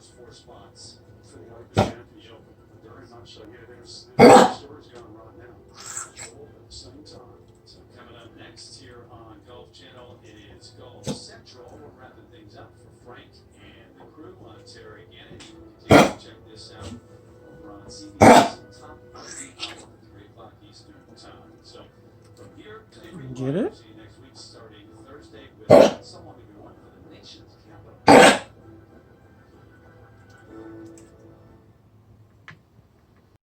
first four spots for the Open Championship. Very much so. Yeah, there's stories going right now. All at the same time. So coming up next here on Golf Channel, it is Golf Central. We're wrapping things up for Frank and the crew on Terry Gannon.